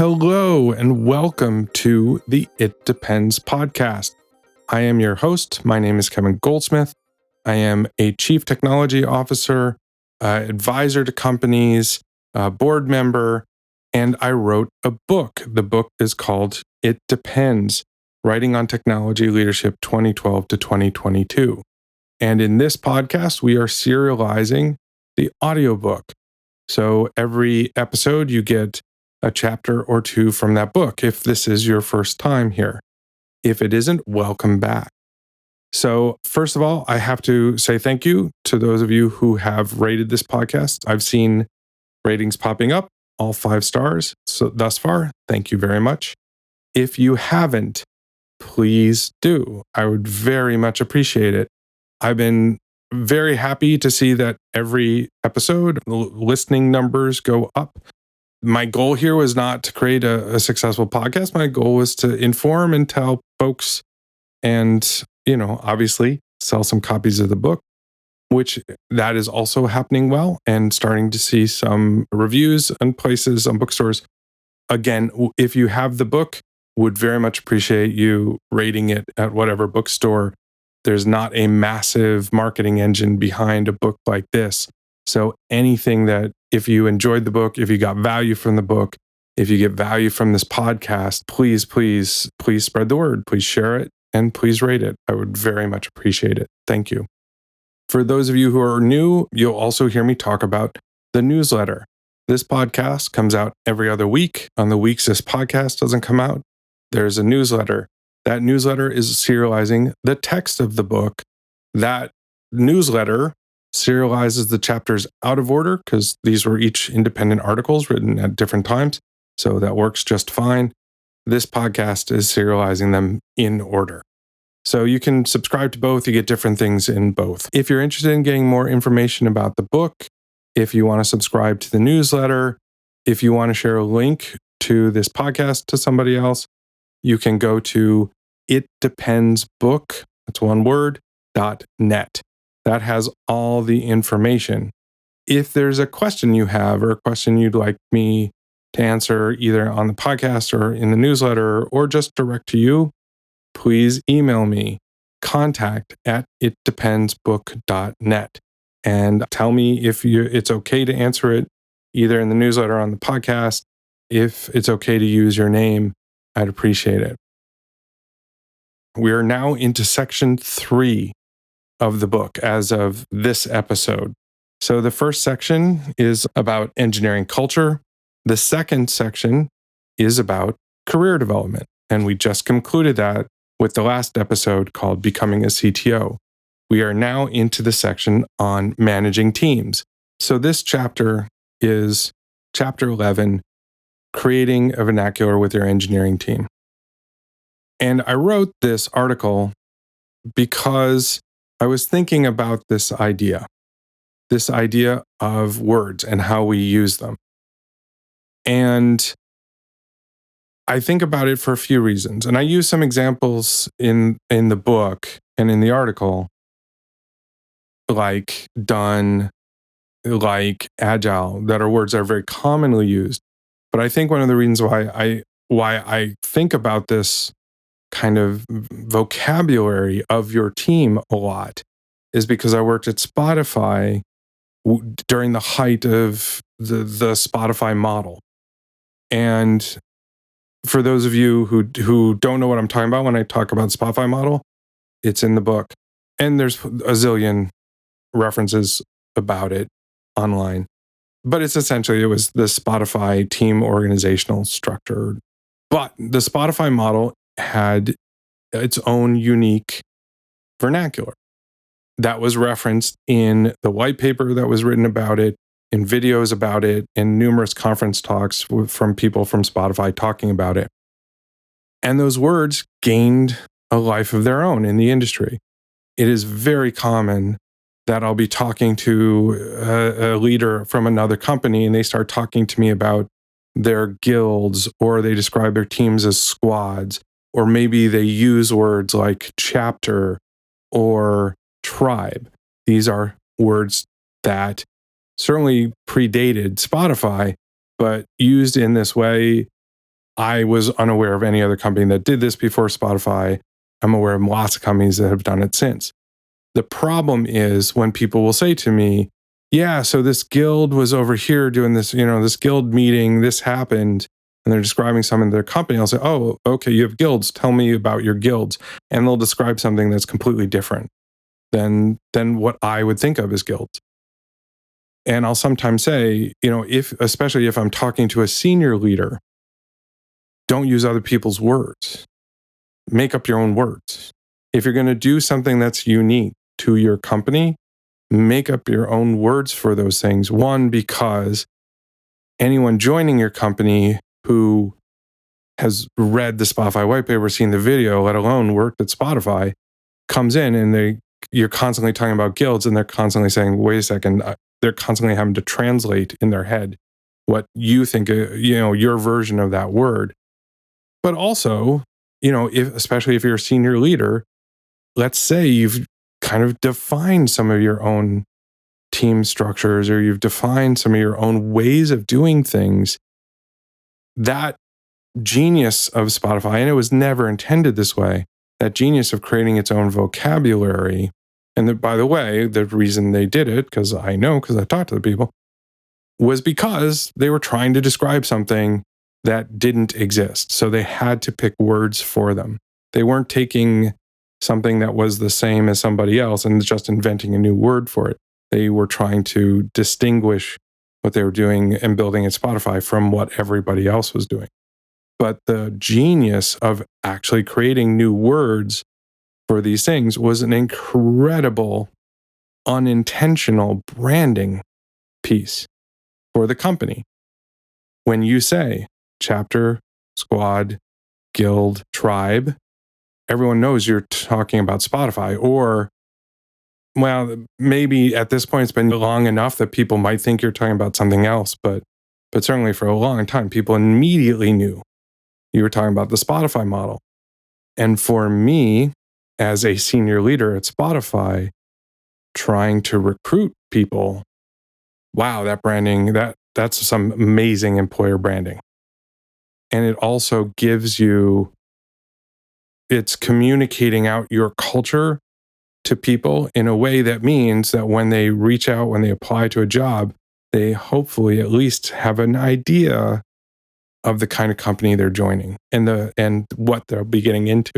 Hello and welcome to the It Depends podcast. I am your host. My name is Kevin Goldsmith. I am a chief technology officer, advisor to companies, board member, and I wrote a book. The book is called It Depends, Writing on Technology Leadership 2012 to 2022. And in this podcast, we are serializing the audiobook. So every episode, you get a chapter or two from that book, if this is your first time here. If it isn't, welcome back. So first of all, I have to say thank you to those of you who have rated this podcast. I've seen ratings popping up, all 5 stars. So thus far, thank you very much. If you haven't, please do. I would very much appreciate it. I've been very happy to see that every episode listening numbers go up. My goal here was not to create a successful podcast. My goal was to inform and tell folks and, obviously sell some copies of the book, which that is also happening well, and starting to see some reviews and places on bookstores. Again, if you have the book, would very much appreciate you rating it at whatever bookstore. There's not a massive marketing engine behind a book like this. So anything that, if you enjoyed the book, if you got value from the book, if you get value from this podcast, please spread the word. Please share it and please rate it. I would very much appreciate it. Thank you. For those of you who are new, you'll also hear me talk about the newsletter. This podcast comes out every other week. On the weeks this podcast doesn't come out, there's a newsletter. That newsletter is serializing the text of the book. That newsletter serializes the chapters out of order because these were each independent articles written at different times. So that works just fine. This podcast is serializing them in order. So you can subscribe to both. You get different things in both. If you're interested in getting more information about the book, if you want to subscribe to the newsletter, if you want to share a link to this podcast to somebody else, you can go to itdependsbook, that's one word, .net. That has all the information. If there's a question you have or a question you'd like me to answer either on the podcast or in the newsletter or just direct to you, please email me, contact@itdependsbook.net, and tell me if it's okay to answer it either in the newsletter or on the podcast. If it's okay to use your name, I'd appreciate it. We are now into section 3 of the book as of this episode. So the first section is about engineering culture. The second section is about career development. And we just concluded that with the last episode called Becoming a CTO. We are now into the section on managing teams. So this chapter is chapter 11, creating a vernacular with your engineering team. And I wrote this article because I was thinking about this idea of words and how we use them. And I think about it for a few reasons. And I use some examples in the book and in the article, like done, like agile, that are words that are very commonly used. But I think one of the reasons why I think about this kind of vocabulary of your team a lot is because I worked at Spotify during the height of the Spotify model. And for those of you who don't know what I'm talking about when I talk about Spotify model, it's in the book. And there's a zillion references about it online. But it's essentially, it was the Spotify team organizational structure. But the Spotify model had its own unique vernacular that was referenced in the white paper that was written about it, in videos about it, in numerous conference talks from people from Spotify talking about it. And those words gained a life of their own in the industry. It is very common that I'll be talking to a leader from another company and they start talking to me about their guilds, or they describe their teams as squads, or maybe they use words like chapter or tribe. These are words that certainly predated Spotify, but used in this way I was unaware of any other company that did this before Spotify. I'm aware of lots of companies that have done it since. The problem is when people will say to me, yeah, so this guild was over here doing this, this guild meeting, this happened, and they're describing something in their company. I'll say, oh, okay, you have guilds. Tell me about your guilds. And they'll describe something that's completely different than what I would think of as guilds. And I'll sometimes say, especially if I'm talking to a senior leader, don't use other people's words. Make up your own words. If you're going to do something that's unique to your company, make up your own words for those things. One, because anyone joining your company who has read the Spotify white paper, seen the video, let alone worked at Spotify, comes in and you're constantly talking about guilds and they're constantly saying, wait a second, they're constantly having to translate in their head what you think, your version of that word. But also, especially if you're a senior leader, let's say you've kind of defined some of your own team structures or you've defined some of your own ways of doing things. That genius of Spotify, and it was never intended this way, that genius of creating its own vocabulary. And that, by the way, the reason they did it, because I talked to the people, was because they were trying to describe something that didn't exist. So they had to pick words for them. They weren't taking something that was the same as somebody else and just inventing a new word for it. They were trying to distinguish what they were doing and building at Spotify from what everybody else was doing. But the genius of actually creating new words for these things was an incredible, unintentional branding piece for the company. When you say chapter, squad, guild, tribe, everyone knows you're talking about Spotify. Or, well, maybe at this point it's been long enough that people might think you're talking about something else, but certainly for a long time, people immediately knew you were talking about the Spotify model. And for me, as a senior leader at Spotify, trying to recruit people, wow, that branding, that's some amazing employer branding. And it also it's communicating out your culture to people in a way that means that when they reach out, when they apply to a job, they hopefully at least have an idea of the kind of company they're joining and what they'll be getting into.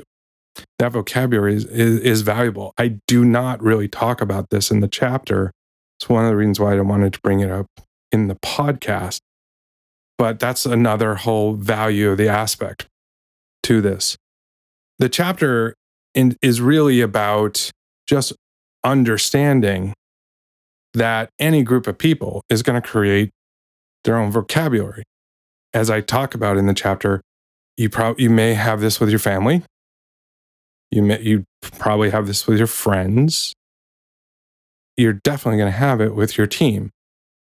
That vocabulary is valuable. I do not really talk about this in the chapter. It's one of the reasons why I wanted to bring it up in the podcast. But that's another whole value of the aspect to this. The chapter is really about just understanding that any group of people is going to create their own vocabulary. As I talk about in the chapter, you may have this with your family. You probably have this with your friends. You're definitely going to have it with your team.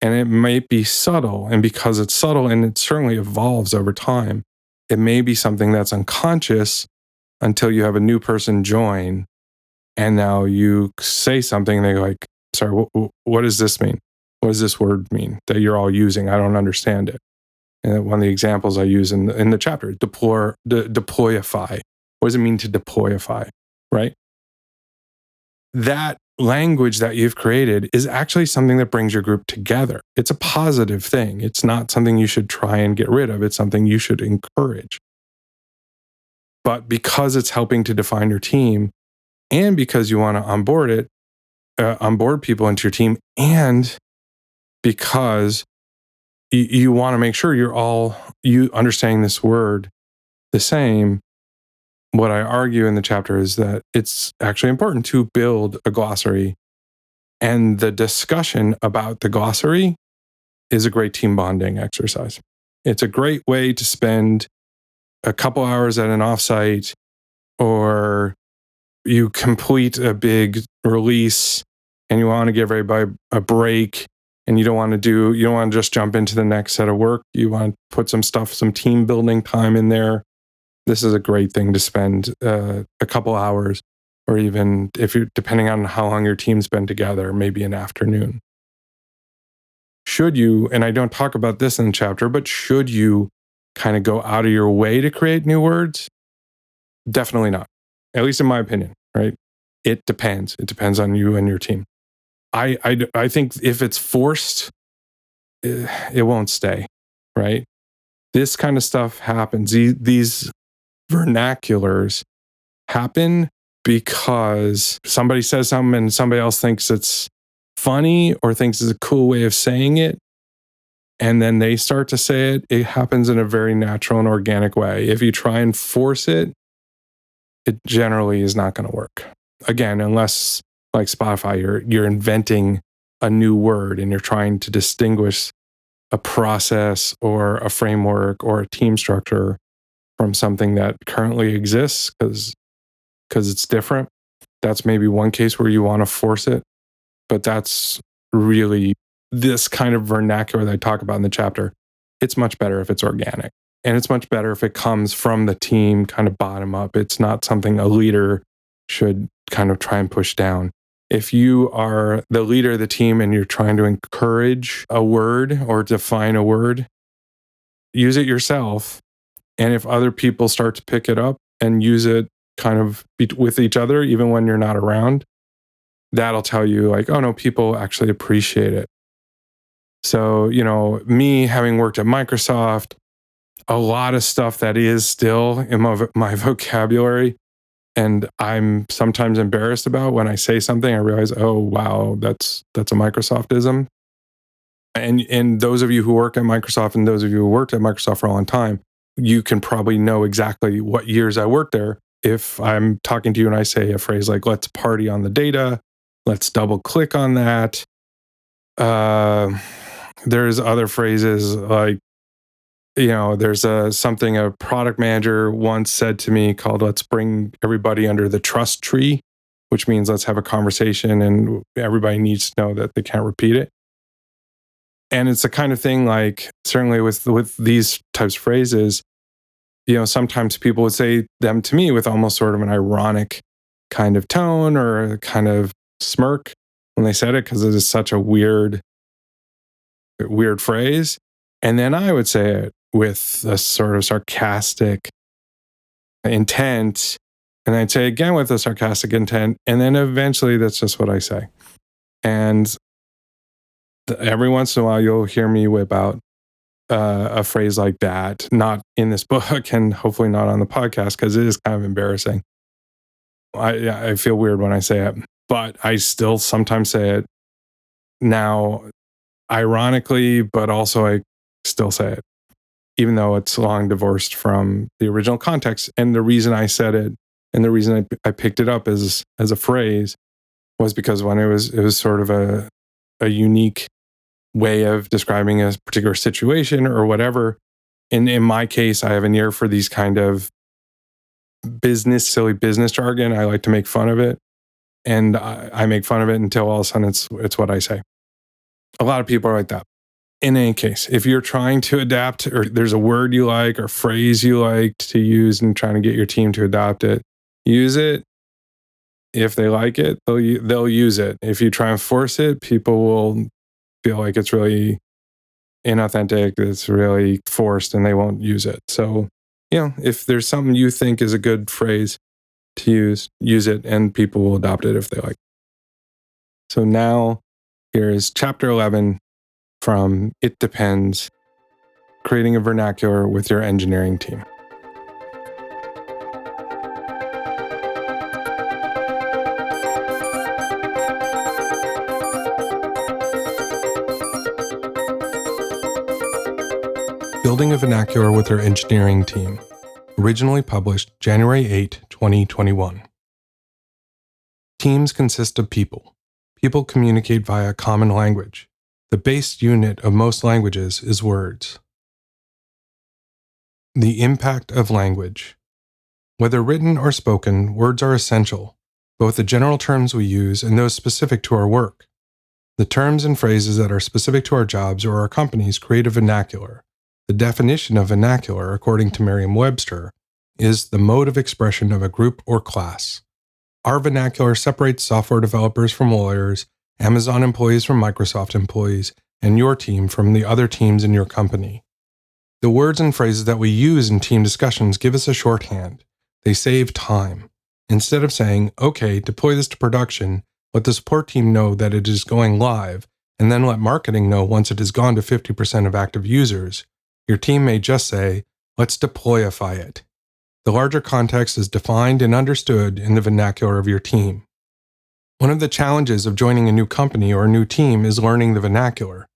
And it might be subtle. And because it's subtle and it certainly evolves over time, it may be something that's unconscious until you have a new person join. And now you say something and they go like, sorry, what does this mean? What does this word mean that you're all using? I don't understand it. And one of the examples I use in the chapter, deployify. What does it mean to deployify, right? That language that you've created is actually something that brings your group together. It's a positive thing. It's not something you should try and get rid of. It's something you should encourage. But because it's helping to define your team and because you want to onboard people into your team, and because you want to make sure you understanding this word the same, what I argue in the chapter is that it's actually important to build a glossary. And the discussion about the glossary is a great team bonding exercise. It's a great way to spend a couple hours at an offsite, or you complete a big release and you want to give everybody a break and you don't want to just jump into the next set of work. You want to put some team building time in there. This is a great thing to spend a couple hours, or even depending on how long your team's been together, maybe an afternoon. Should you, and I don't talk about this in the chapter, but should you kind of go out of your way to create new words? Definitely not. At least in my opinion, right? It depends. It depends on you and your team. I think if it's forced, it won't stay, right? This kind of stuff happens. These vernaculars happen because somebody says something and somebody else thinks it's funny or thinks it's a cool way of saying it. And then they start to say it. It happens in a very natural and organic way. If you try and force it, it generally is not going to work. Again, unless like Spotify, you're inventing a new word and you're trying to distinguish a process or a framework or a team structure from something that currently exists because it's different. That's maybe one case where you want to force it, but that's really this kind of vernacular that I talk about in the chapter. It's much better if it's organic, and it's much better if it comes from the team kind of bottom up. It's not something a leader should kind of try and push down. If you are the leader of the team and you're trying to encourage a word or define a word, use it yourself. And if other people start to pick it up and use it kind of with each other, even when you're not around, that'll tell you like, oh no, people actually appreciate it. So, me having worked at Microsoft, a lot of stuff that is still in my vocabulary, and I'm sometimes embarrassed about when I say something, I realize, oh wow, that's a Microsoftism. And those of you who work at Microsoft and those of you who worked at Microsoft for a long time, you can probably know exactly what years I worked there. If I'm talking to you and I say a phrase like, let's party on the data, let's double click on that. There's other phrases like, there's something a product manager once said to me called, let's bring everybody under the trust tree, which means let's have a conversation and everybody needs to know that they can't repeat it. And it's the kind of thing like, certainly with these types of phrases, sometimes people would say them to me with almost sort of an ironic kind of tone or a kind of smirk when they said it, because it is such a weird phrase. And then I would say it with a sort of sarcastic intent. And I'd say again with a sarcastic intent. And then eventually that's just what I say. And every once in a while, you'll hear me whip out a phrase like that, not in this book and hopefully not on the podcast, because it is kind of embarrassing. I feel weird when I say it, but I still sometimes say it now, ironically, but also I still say it, even though it's long divorced from the original context. And the reason I said it and the reason I picked it up as a phrase was because when it was sort of a unique way of describing a particular situation or whatever. And in my case, I have an ear for these kind of silly business jargon. I like to make fun of it. And I make fun of it until all of a sudden it's what I say. A lot of people are like that. In any case, if you're trying to adapt or there's a word you like or phrase you like to use and trying to get your team to adopt it, use it. If they like it, they'll use it. If you try and force it, people will feel like it's really inauthentic, it's really forced, and they won't use it. So, if there's something you think is a good phrase to use it, and people will adopt it if they like. So now, here's chapter 11 from It Depends, creating a vernacular with your engineering team. Building a Vernacular with Your Engineering Team. Originally published January 8, 2021. Teams consist of people. People communicate via common language. The base unit of most languages is words. The impact of language. Whether written or spoken, words are essential, both the general terms we use and those specific to our work. The terms and phrases that are specific to our jobs or our companies create a vernacular. The definition of vernacular, according to Merriam-Webster, is the mode of expression of a group or class. Our vernacular separates software developers from lawyers, Amazon employees from Microsoft employees, and your team from the other teams in your company. The words and phrases that we use in team discussions give us a shorthand. They save time. Instead of saying, okay, deploy this to production, let the support team know that it is going live, and then let marketing know once it has gone to 50% of active users, your team may just say, let's deployify it. The larger context is defined and understood in the vernacular of your team. One of the challenges of joining a new company or a new team is learning the vernacular.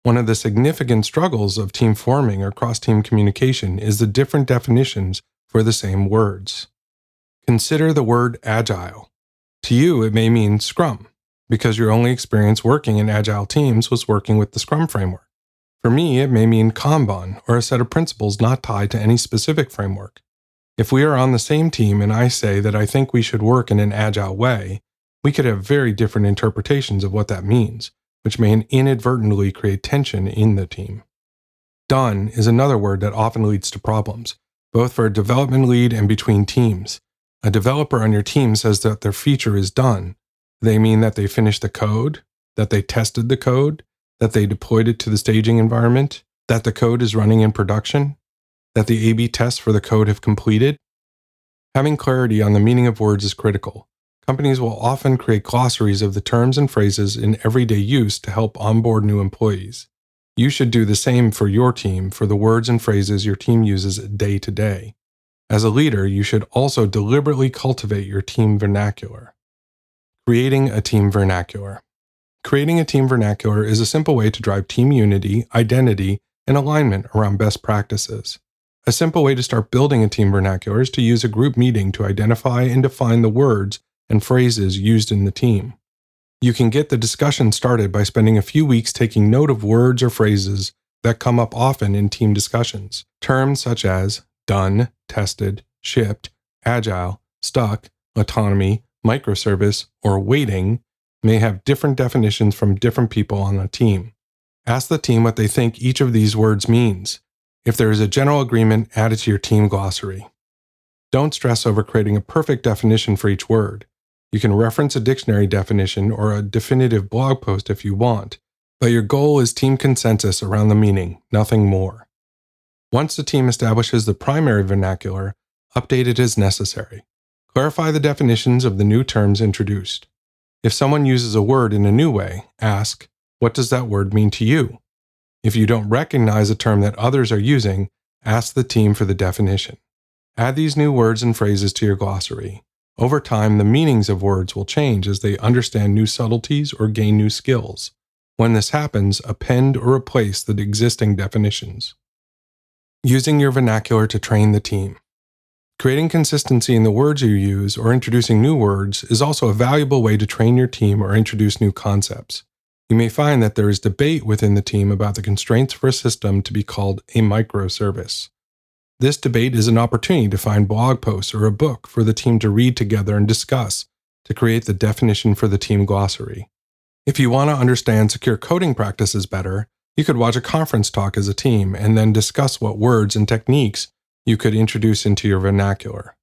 One of the significant struggles of team forming or cross-team communication is the different definitions for the same words. Consider the word agile. To you, it may mean Scrum, because your only experience working in agile teams was working with the Scrum framework. For me, it may mean Kanban, or a set of principles not tied to any specific framework. If we are on the same team and I say that I think we should work in an agile way, we could have very different interpretations of what that means, which may inadvertently create tension in the team. Done is another word that often leads to problems, both for a development lead and between teams. A developer on your team says that their feature is done. They mean that they finished the code, that they tested the code, that they deployed it to the staging environment, that the code is running in production, that the A/B tests for the code have completed. Having clarity on the meaning of words is critical. Companies will often create glossaries of the terms and phrases in everyday use to help onboard new employees. You should do the same for your team for the words and phrases your team uses day to day. As a leader, you should also deliberately cultivate your team vernacular. Creating a team vernacular. Creating a team vernacular is a simple way to drive team unity, identity, and alignment around best practices. A simple way to start building a team vernacular is to use a group meeting to identify and define the words and phrases used in the team. You can get the discussion started by spending a few weeks taking note of words or phrases that come up often in team discussions. Terms such as done, tested, shipped, agile, stuck, autonomy, microservice, or waiting may have different definitions from different people on a team. Ask the team what they think each of these words means. If there is a general agreement, add it to your team glossary. Don't stress over creating a perfect definition for each word. You can reference a dictionary definition or a definitive blog post if you want, but your goal is team consensus around the meaning, nothing more. Once the team establishes the primary vernacular, update it as necessary. Clarify the definitions of the new terms introduced. If someone uses a word in a new way, ask, what does that word mean to you? If you don't recognize a term that others are using, ask the team for the definition. Add these new words and phrases to your glossary. Over time, the meanings of words will change as they understand new subtleties or gain new skills. When this happens, append or replace the existing definitions. Using your vernacular to train the team. Creating consistency in the words you use or introducing new words is also a valuable way to train your team or introduce new concepts. You may find that there is debate within the team about the constraints for a system to be called a microservice. This debate is an opportunity to find blog posts or a book for the team to read together and discuss to create the definition for the team glossary. If you want to understand secure coding practices better, you could watch a conference talk as a team and then discuss what words and techniques you could introduce into your vernacular.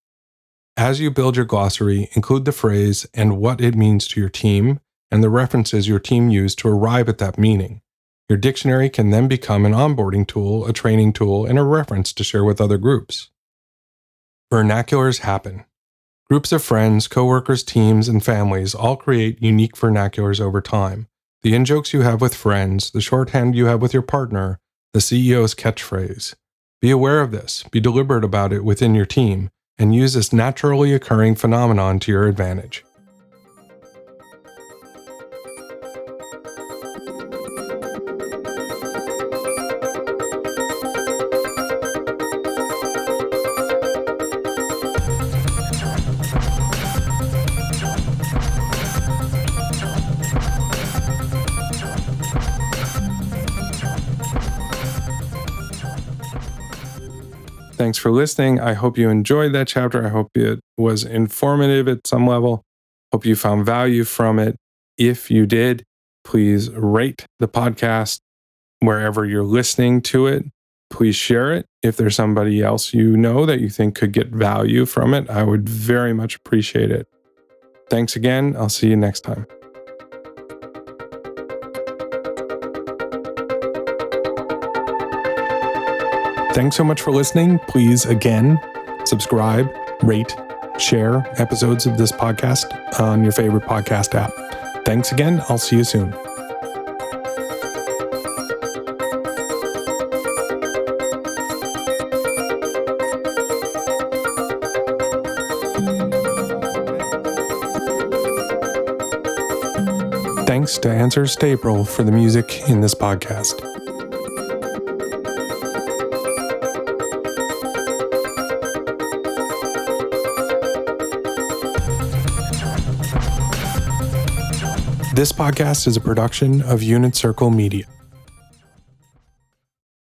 As you build your glossary, include the phrase and what it means to your team and the references your team used to arrive at that meaning. Your dictionary can then become an onboarding tool, a training tool, and a reference to share with other groups. Vernaculars happen. Groups of friends, coworkers, teams, and families all create unique vernaculars over time. The in-jokes you have with friends, the shorthand you have with your partner, the CEO's catchphrase. Be aware of this, be deliberate about it within your team, and use this naturally occurring phenomenon to your advantage. Thanks for listening. I hope you enjoyed that chapter. I hope it was informative at some level. Hope you found value from it. If you did, please rate the podcast wherever you're listening to it. Please share it. If there's somebody else you know that you think could get value from it, I would very much appreciate it. Thanks again. I'll see you next time. Thanks so much for listening. Please, again, subscribe, rate, share episodes of this podcast on your favorite podcast app. Thanks again. I'll see you soon. Thanks to Answers to April for the music in this podcast. This podcast is a production of Unit Circle Media.